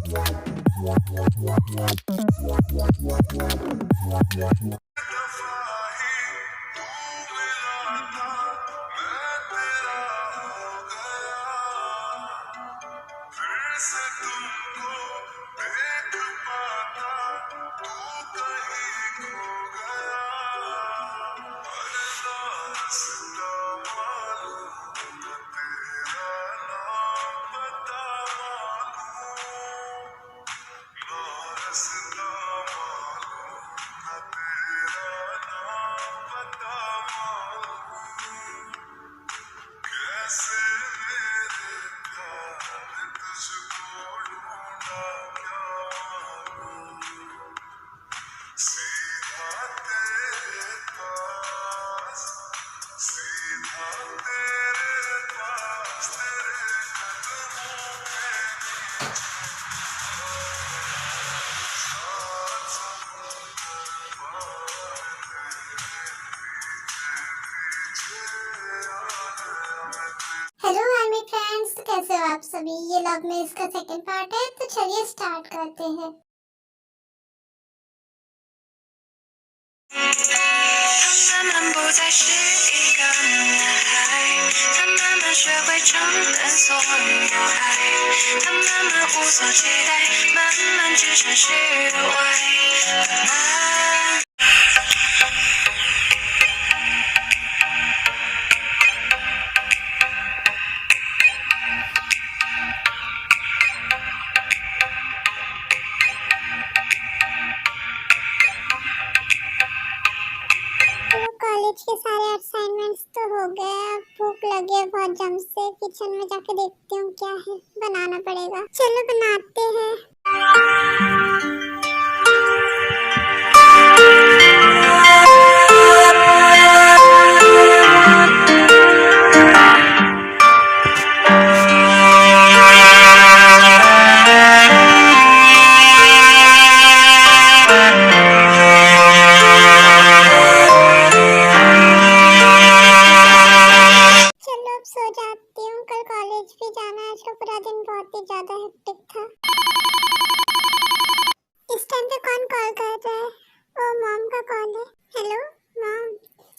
Hello army friends, कैसे हो आप सभी। ये लव में इसका सेकंड पार्ट है, तो चलिए स्टार्ट करते हैं। कॉलेज के सारे असाइनमेंट्स तो हो गए। अब भूख लगी है बहुत जम से। किचन में जाके देखती हूँ क्या है, बनाना पड़ेगा। चलो बनाते हैं। पूरा दिन बहुत ही ज्यादा हेक्टिक था। इस टाइम पे कौन कॉल कर रहा है? ओ मॉम का कॉल है। हेलो मॉम,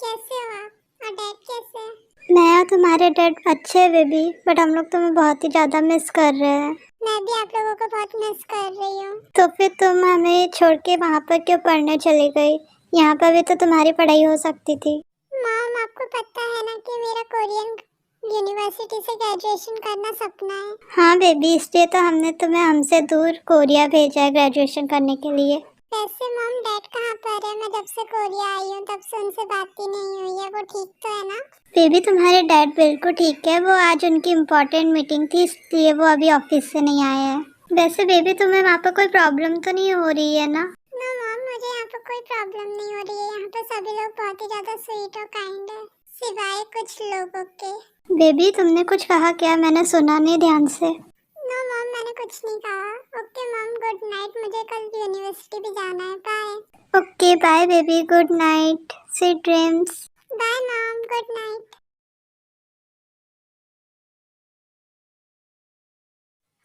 कैसे हो आप? और डैड कैसे हैं? मैं और तुम्हारे डैड अच्छे हैं बेबी, बट हम लोग तुम्हें बहुत ही ज्यादा मिस कर रहे हैं। मैं भी आप लोगों को बहुत मिस कर रही हूँ। तो फिर तुम हमें छोड़ के वहाँ पर क्यों पढ़ने चली गई? यहाँ पर भी तो तुम्हारी पढ़ाई हो सकती थी। मॉम, आपको पता है ना कि मेरा कोरियन यूनिवर्सिटी से ग्रेजुएशन करना सपना है। हाँ बेबी, इसलिए तो हमने तुम्हें हमसे दूर कोरिया भेजा है ग्रेजुएशन करने के लिए। वैसे मॉम, डैड कहाँ पर है? मैं जब से कोरिया आई हूँ तब से उनसे बात ही नहीं हुई है। वो ठीक तो है ना? बेबी, तुम्हारे डैड बिल्कुल ठीक है। वो आज उनकी इम्पोर्टेंट मीटिंग थी, इसलिए वो अभी ऑफिस से नहीं आए हैं। वैसे बेबी, तुम्हें वहाँ पर कोई प्रॉब्लम तो नहीं हो रही है ना? नो मॉम, मुझे यहाँ पर कोई प्रॉब्लम नहीं हो रही है। यहाँ पर सभी लोग बहुत ही ज्यादा स्वीट और काइंड है, सिवाय कुछ लोगों के। बेबी, तुमने कुछ कहा क्या? मैंने सुना नहीं ध्यान से। नो मॉम, मैंने कुछ नहीं कहा। Okay mom, good night. मुझे कल यूनिवर्सिटी भी जाना है। Bye. Okay bye baby, good night, sweet dreams. Bye mom, good night.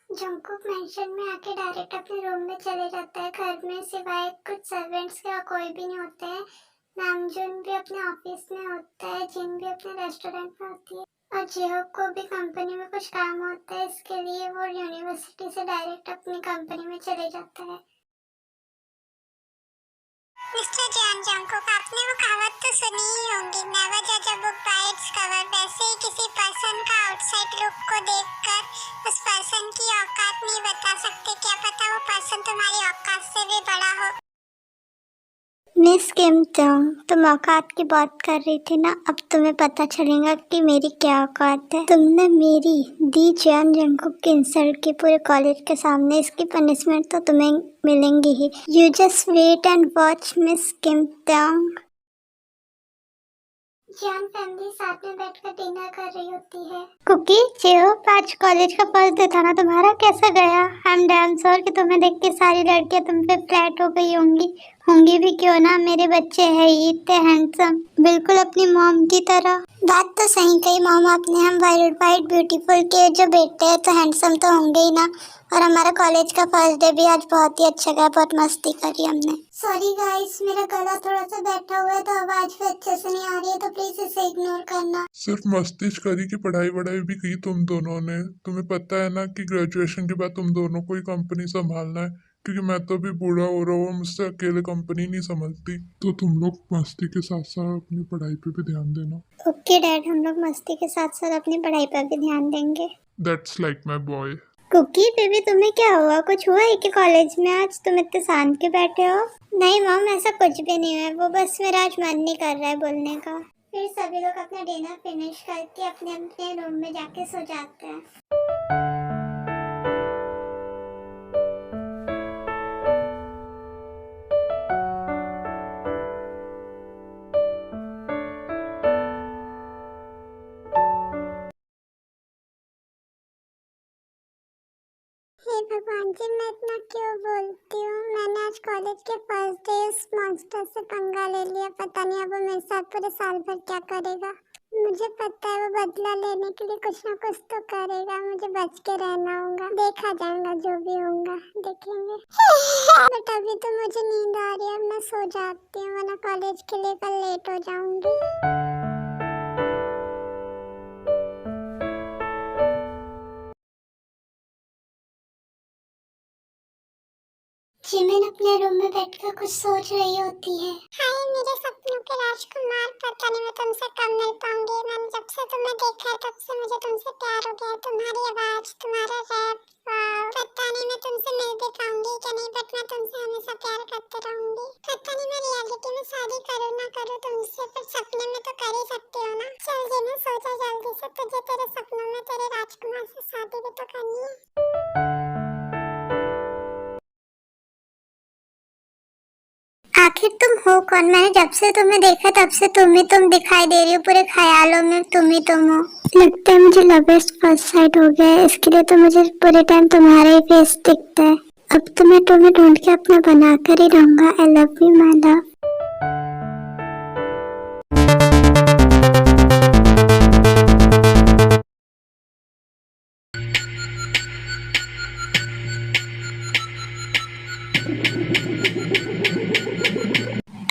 Jungkook mansion में आके डायरेक्ट अपने रूम में चले जाता है। घर में सिवाय कुछ सर्वेंट्स के कोई भी नहीं होते हैं। नामजून भी अपने ऑफिस में होता है, जिन भी अपने रेस्टोरेंट में होती है, और जिहोक को भी कंपनी में कुछ काम होता है। इसके लिए वो यूनिवर्सिटी से डायरेक्ट अपनी कंपनी में चले जाता है। मिस्टर जॉन जंकुक, आपने वो कहावत तो सुनी ही होगी, नेवर जज a book by its cover. वैसे ही किसी पर्सन का आउटसाइड लुक को देखकर उस पर्सन की औकात नहीं बता सकते। क्या पता वो पर्सन तुम्हारी औकात से भी बड़ा हो। मिस किम जंग, तुम औकात की बात कर रही थी ना, अब तुम्हें पता चलेगा कि मेरी क्या औकात है। तुमने मेरी दी जॉन जंकुक की इंसल्ट की पूरे कॉलेज के सामने। इसकी पनिशमेंट तो तुम्हें मिलेंगी ही। You just wait and watch Miss Kim Jung. John family साथ में बैठकर डिनर कर रही होती है। कुकी, चिहो, आज कॉलेज का फर्स्ट डे था ना, तुम्हारा कैसा गया? आई एम डैम श्योर कि तुम्हें देख के सारी लड़कियां तुम पे फ्लैट हो गई होंगी भी क्यों ना। मेरे बच्चे हैं इतने हैंडसम, बिल्कुल अपनी मॉम की तरह। बात तो सही कही मॉम आपने। हम वाइल्ड वाइट ब्यूटीफुल के जो बेटे हैं तो हैंडसम तो होंगे ही ना। और हमारा कॉलेज का फर्स्ट डे भी आज बहुत ही अच्छा गया, बहुत मस्ती करी हमने। सॉरी गाइस, मेरा गला थोड़ा सा बैठा हुआ है तो आवाज भी अच्छे से नहीं आ रही है, तो प्लीज इसे इग्नोर करना। सिर्फ मस्ती करी की पढ़ाई वढ़ाई भी की तुम दोनों ने। तुम्हें पता है ना कि ग्रेजुएशन के बाद तुम दोनों को ही कंपनी संभालना है, क्योंकि मैं तो भी बूढ़ा हो रहा हूँ, मुझसे अकेले कंपनी नहीं संभलती। तो तुम लोग मस्ती के साथ साथ अपनी पढ़ाई पे भी ध्यान देना। ओके डैड, हम लोग मस्ती के साथ साथ अपनी पढ़ाई पर भी ध्यान देंगे। That's like my boy. Cookie baby, तुम्हें क्या हुआ? कुछ हुआ है कि कॉलेज में आज तुम इतने शांत के बैठे हो? नहीं मॉम, ऐसा कुछ भी नहीं है, वो बस मेरा आज मन नहीं कर रहा है बोलने का। फिर सभी लोग अपना डिनर फिनिश करके अपने अपने रूम में जाके सो जाते हैं। हे भगवान जी, मैं इतना क्यों बोलती हूँ। मैंने आज कॉलेज के फर्स्ट डे उस मॉन्स्टर से पंगा ले लिया। पता नहीं अब वो मेरे साथ पूरे साल भर क्या करेगा। मुझे पता है वो बदला लेने के लिए कुछ ना कुछ तो करेगा। मुझे बच के रहना होगा, देखा जाएगा जो भी होगा, देखेंगे। बट अभी तो मुझे नींद आ रही है, मैं सो जाती हूँ वरना कॉलेज के लिए कल लेट हो जाऊंगी। जिमिन अपने रूम में बैठकर कुछ सोच रही होती है। हाय मेरे सपनों के राजकुमार, पता नहीं मैं तुमसे कब मिल पाऊंगी। मैंने जब से तुम्हें देखा है तब से मुझे तुमसे प्यार हो गया। तुम्हारी आवाज, तुम्हारा रैप, पता नहीं मैं तुमसे मिल भी पाऊंगी क्या नहीं, बट मैं तुमसे हमेशा प्यार करते रहूंगी। पता नहीं मैं रियलिटी में शादी करूँ ना करूँ तुमसे, पर सपने में तो कर ही सकती हो ना। चल जिमिन, सोचा जल्दी से, तुझे तेरे सपनों में तेरे राजकुमार से शादी भी तो करनी है। आखिर तुम हो कौन? मैंने जब से तुम्हें देखा तब से तुम दिखाई दे रही हो। पूरे ख्यालों में तुम ही तुम हो। लगता है मुझे लव एट फर्स्ट साइट हो गया है, इसके लिए तो मुझे पूरे टाइम तुम्हारा ही फेस दिखता है। अब तो मैं तुम्हें ढूंढ के अपना बना कर ही रहूंगा। I love you my love.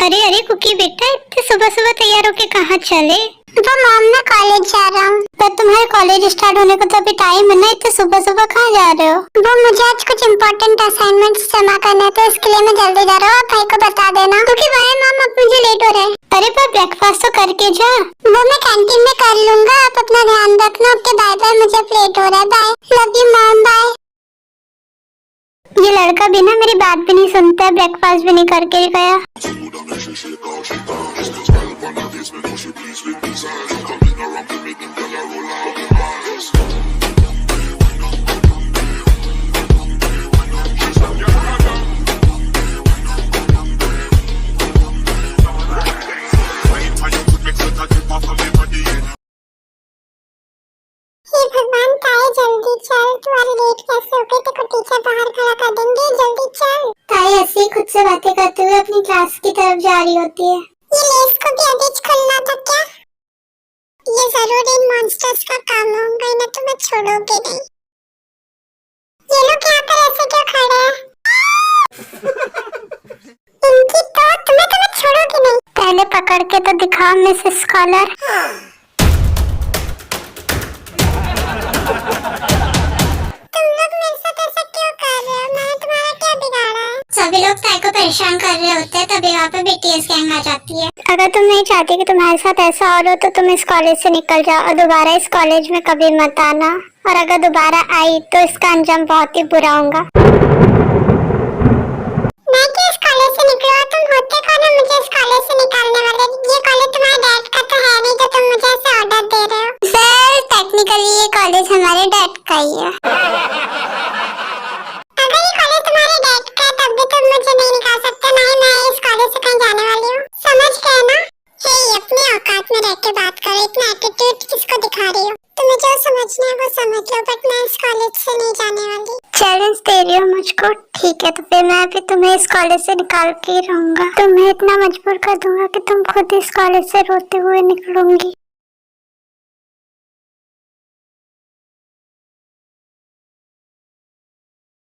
अरे अरे कुकी बेटा, इतने सुबह सुबह तैयार होके कहाँ चले? तो मॉम, मैं कॉलेज जा रहा हूँ। पर तुम्हारे कॉलेज स्टार्ट होने को तो अभी टाइम है ना, इतने सुबह सुबह कहाँ जा रहे हो? वो मुझे आज कुछ इम्पोर्टेंट असाइनमेंट्स जमा करना है, तो इसके लिए मैं जल्दी जा रहा हूँ। आप भाई को बता देना। क्योंकि बाय मॉम, अब मुझे लेट हो रहा है। अरे पर ब्रेकफास्ट तो करके जा। वो मैं कैंटीन में कर लूंगा, आप अपना ध्यान रखना। ओके बाय बाय, मुझे लेट हो रहा है। Bye, love you mom, bye. ये लड़का भी ना मेरी बात भी नहीं सुनता है, ब्रेकफास्ट भी नहीं करके गया। भगवान ताई, जल्दी चल, तुम्हारी लेट कैसे हो गई? तेरे को टीचर बाहर खड़ा कर देंगे, जल्दी चल। ताई ऐसे खुद से बातें करते हुए अपनी क्लास की तरफ जा रही होती है। ये लेस को भी अभी खुलना था क्या? ये जरूर इन मॉन्स्टर्स का काम होगा, इन्हें तो मैं छोड़ूंगी नहीं। ये लोग यहाँ पर ऐसे क्यों खड़े हैं? इनकी तो तुम्हें तो मैं छोड़ूंगी नहीं। पहले पकड़ के तो दिखाओ मिस स्कॉलर। सभी लोग ताई को परेशान कर रहे होते हैं, तभी वहाँ पे बीटीएस गैंग आ जाती है। अगर तुम नहीं चाहती कि तुम्हारे साथ ऐसा और हो तो तुम इस कॉलेज से निकल जाओ और दोबारा इस कॉलेज में कभी मत आना। और अगर दोबारा आई तो इसका अंजाम बहुत ही बुरा होगा। मैं कि इस कॉलेज से निकलो, तुम होते कौन हो मुझे इस कॉलेज से निकालने वाले? ये कॉलेज तुम्हारे डैड का तो है नहीं, तो तुम मुझे ऐसे ऑर्डर दे रहे हो। सर टेक्निकली ये कॉलेज हमारे डैड का ही है। मुझे नहीं निकाल सकते, नहीं मैं इस कॉलेज से कहीं जाने वाली हूँ, समझ गए ना? हे, अपने औकात में रह के बात करो, इतना एटीट्यूड किसको दिखा रही हो? तुम्हें जो समझना है वो समझ लो, बट मैं इस कॉलेज से नहीं जाने वाली। चैलेंज दे रही हो मुझको? ठीक है, तो फिर मैं भी तुम्हें इस कॉलेज से निकाल के रहूंगा। तुम्हें इतना मजबूर कर दूंगा कि तुम खुद इस कॉलेज से रोते हुए निकलूंगी।